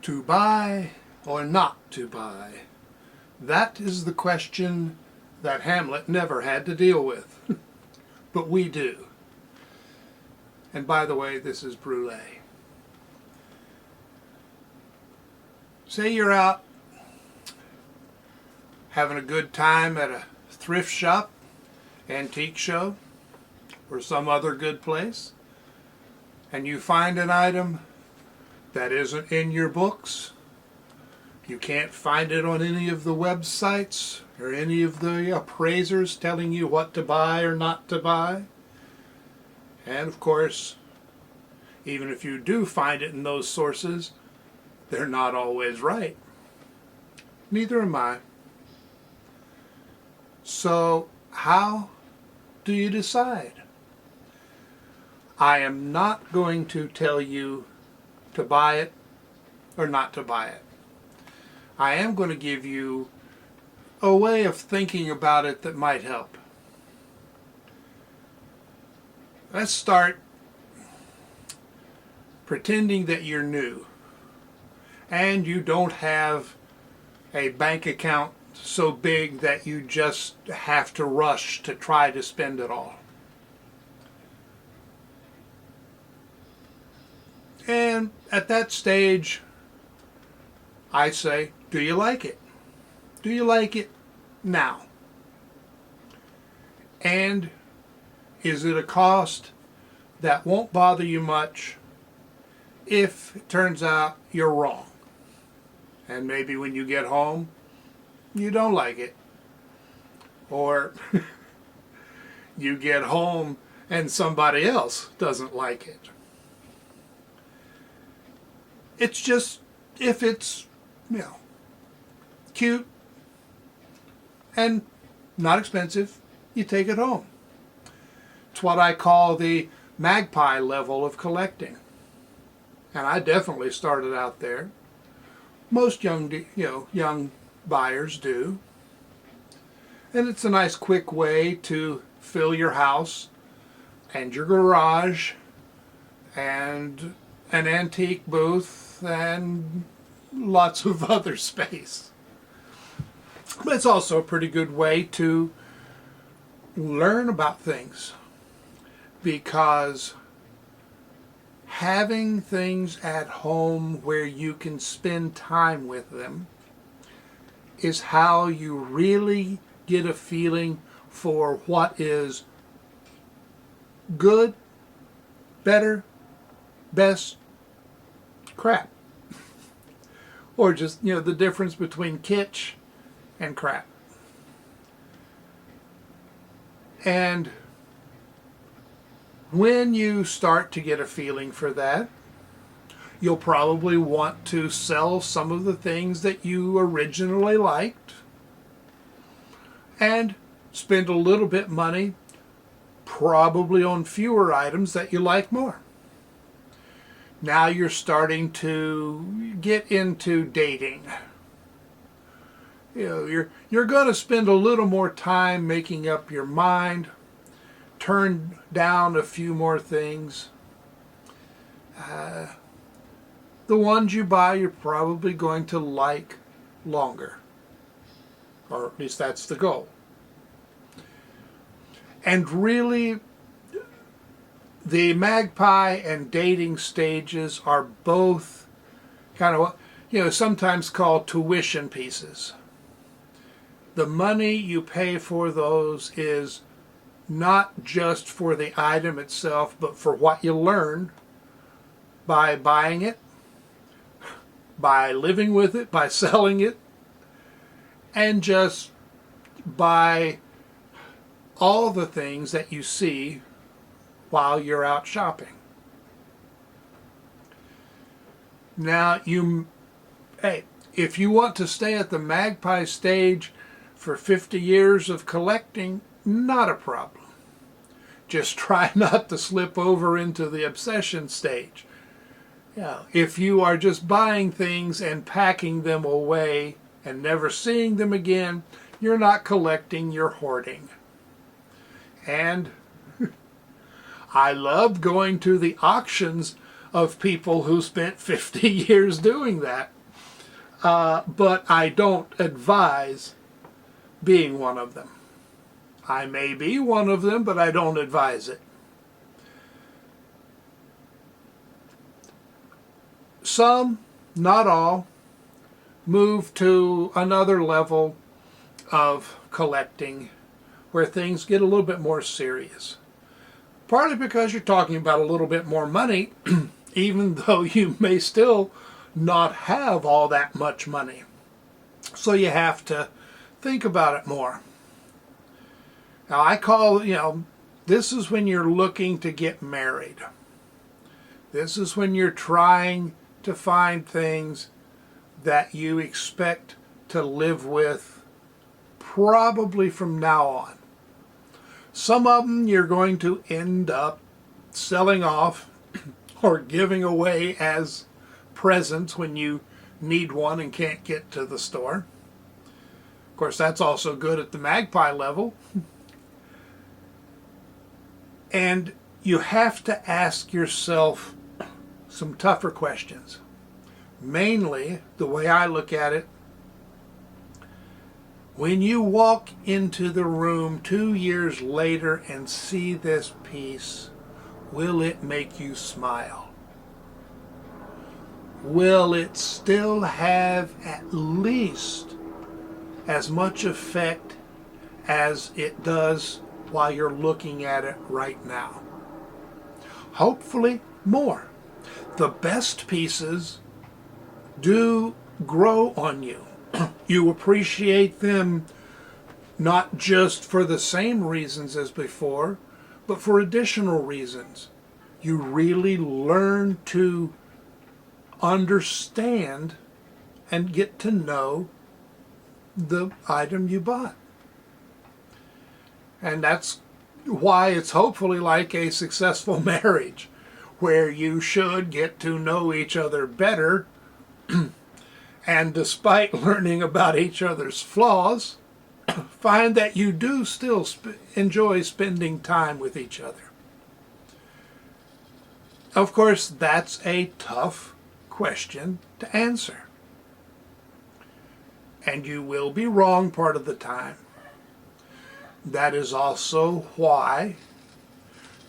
To buy or not to buy? That is the question that Hamlet never had to deal with. But we do. And by the way, this is Brule. Say you're out having a good time at a thrift shop, antique show, or some other good place, and you find an item that isn't in your books. You can't find it on any of the websites or any of the appraisers telling you what to buy or not to buy. And of course, even if you do find it in those sources, they're not always right. Neither am I. So how do you decide? I am not going to tell you to buy it or not to buy it. I am going to give you a way of thinking about it that might help. Let's start pretending that you're new and you don't have a bank account so big that you just have to rush to try to spend it all. And at that stage, I say, do you like it? Do you like it now? And is it a cost that won't bother you much if it turns out you're wrong? And maybe when you get home, you don't like it. Or you get home and somebody else doesn't like it. It's just, if it's, cute and not expensive, you take it home. It's what I call the magpie level of collecting. And I definitely started out there. Most young buyers do. And it's a nice quick way to fill your house and your garage and an antique booth and lots of other space. But it's also a pretty good way to learn about things, because having things at home where you can spend time with them is how you really get a feeling for what is good, better, best, crap. Or just, the difference between kitsch and crap. And when you start to get a feeling for that, you'll probably want to sell some of the things that you originally liked and spend a little bit money probably on fewer items that you like more. Now you're starting to get into dating. You're going to spend a little more time making up your mind, turn down a few more things. The ones you buy, you're probably going to like longer. Or at least that's the goal. And really, the magpie and dating stages are both kind of, sometimes called tuition pieces. The money you pay for those is not just for the item itself, but for what you learn by buying it, by living with it, by selling it, and just by all the things that you see while you're out shopping. Now, if you want to stay at the magpie stage for 50 years of collecting, not a problem. Just try not to slip over into the obsession stage. If you are just buying things and packing them away and never seeing them again, you're not collecting, you're hoarding. And I love going to the auctions of people who spent 50 years doing that. but I don't advise being one of them. I may be one of them, but I don't advise it. Some, not all, move to another level of collecting where things get a little bit more serious. Partly because you're talking about a little bit more money, even though you may still not have all that much money. So you have to think about it more. Now I call, this is when you're looking to get married. This is when you're trying to find things that you expect to live with probably from now on. Some of them you're going to end up selling off or giving away as presents when you need one and can't get to the store. Of course, that's also good at the Magpie level. And you have to ask yourself some tougher questions. Mainly, the way I look at it, when you walk into the room 2 years later and see this piece, will it make you smile? Will it still have at least as much effect as it does while you're looking at it right now? Hopefully more. The best pieces do grow on you. You appreciate them not just for the same reasons as before, but for additional reasons. You really learn to understand and get to know the item you bought. And that's why it's hopefully like a successful marriage, where you should get to know each other better and despite learning about each other's flaws, find that you do still enjoy spending time with each other. Of course, that's a tough question to answer. And you will be wrong part of the time. That is also why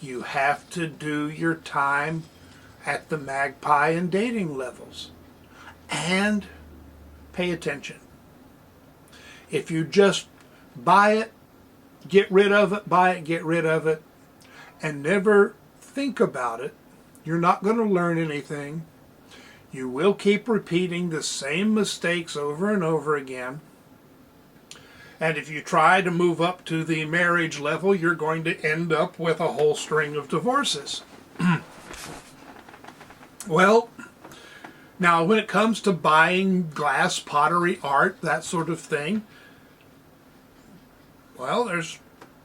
you have to do your time at the Magpie and dating levels. And pay attention. If you just buy it, get rid of it, buy it, get rid of it, and never think about it, you're not going to learn anything. You will keep repeating the same mistakes over and over again. And if you try to move up to the marriage level, you're going to end up with a whole string of divorces. Well, now when it comes to buying glass, pottery, art, that sort of thing, well, there's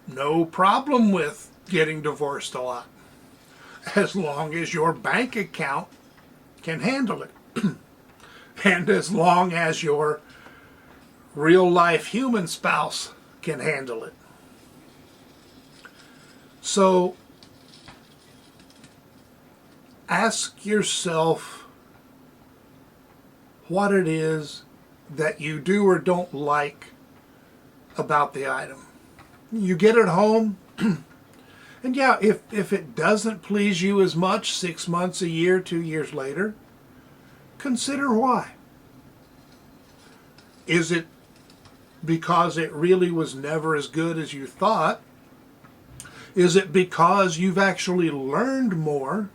no problem with getting divorced a lot, as long as your bank account can handle it. And as long as your real life human spouse can handle it. So ask yourself what it is that you do or don't like about the item. You get it home, and yeah, if it doesn't please you as much 6 months, a year, 2 years later, consider why. Is it because it really was never as good as you thought? Is it because you've actually learned more?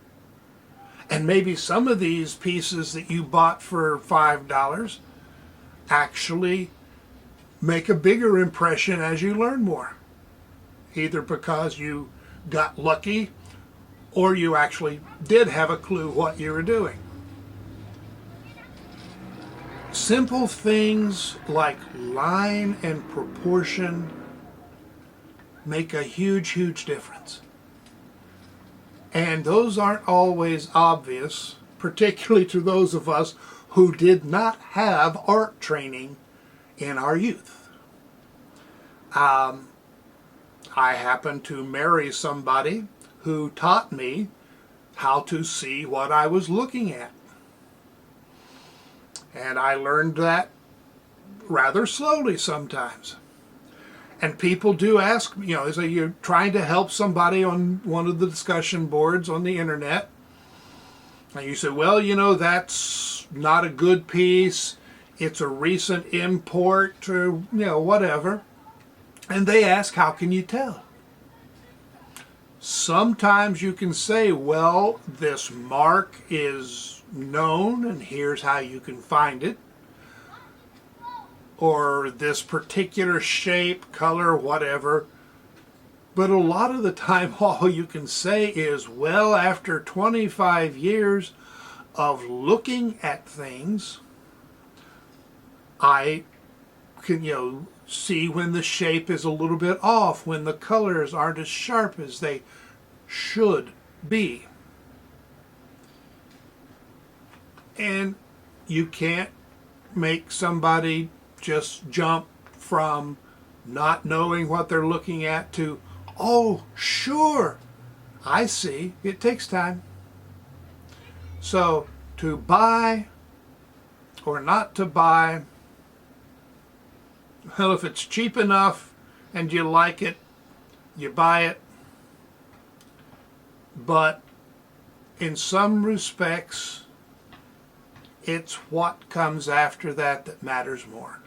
And maybe some of these pieces that you bought for $5 actually make a bigger impression as you learn more. Either because you got lucky or you actually did have a clue what you were doing. Simple things like line and proportion make a huge, huge difference. And those aren't always obvious, particularly to those of us who did not have art training in our youth. I happened to marry somebody who taught me how to see what I was looking at. And I learned that rather slowly sometimes. And people do ask, they say you're trying to help somebody on one of the discussion boards on the internet. And you say, well, that's not a good piece. It's a recent import or, whatever. And they ask, how can you tell? Sometimes you can say, well, this mark is known and here's how you can find it. Or this particular shape, color, whatever. But a lot of the time all you can say is, well, after 25 years of looking at things, I can, see when the shape is a little bit off, when the colors aren't as sharp as they should be. And you can't make somebody just jump from not knowing what they're looking at to, oh, sure, I see. It takes time. So to buy or not to buy, well, if it's cheap enough and you like it, you buy it. But in some respects, it's what comes after that matters more.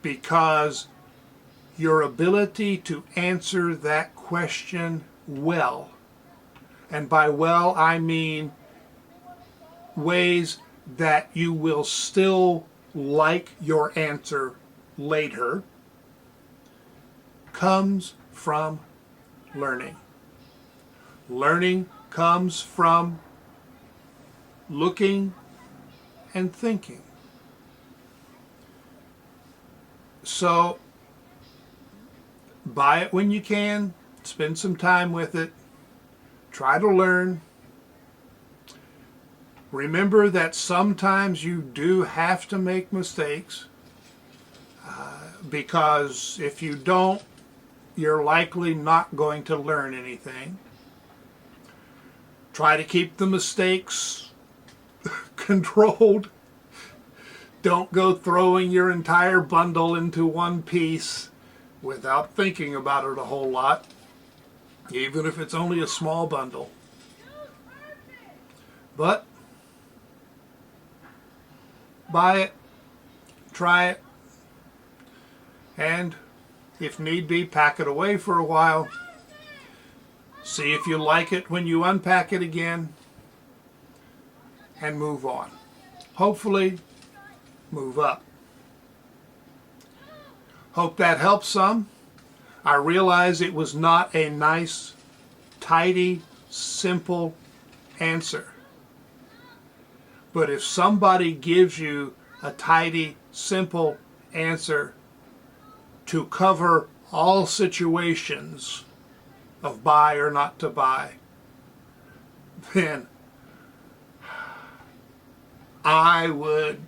Because your ability to answer that question well, and by well I mean ways that you will still like your answer later, comes from learning. Learning comes from looking and thinking. So buy it when you can, spend some time with it, try to learn. Remember that sometimes you do have to make mistakes, because if you don't, you're likely not going to learn anything. Try to keep the mistakes controlled. Don't go throwing your entire bundle into one piece without thinking about it a whole lot, even if it's only a small bundle. But buy it, try it, and if need be, pack it away for a while. See if you like it when you unpack it again, and move on. Hopefully, move up. Hope that helps some. I realize it was not a nice, tidy, simple answer. But if somebody gives you a tidy, simple answer to cover all situations of buy or not to buy, then I would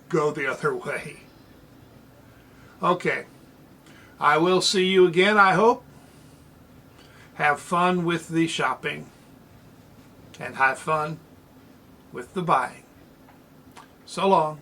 go the other way. Okay, I will see you again, I hope. Have fun with the shopping and have fun with the buying. So long.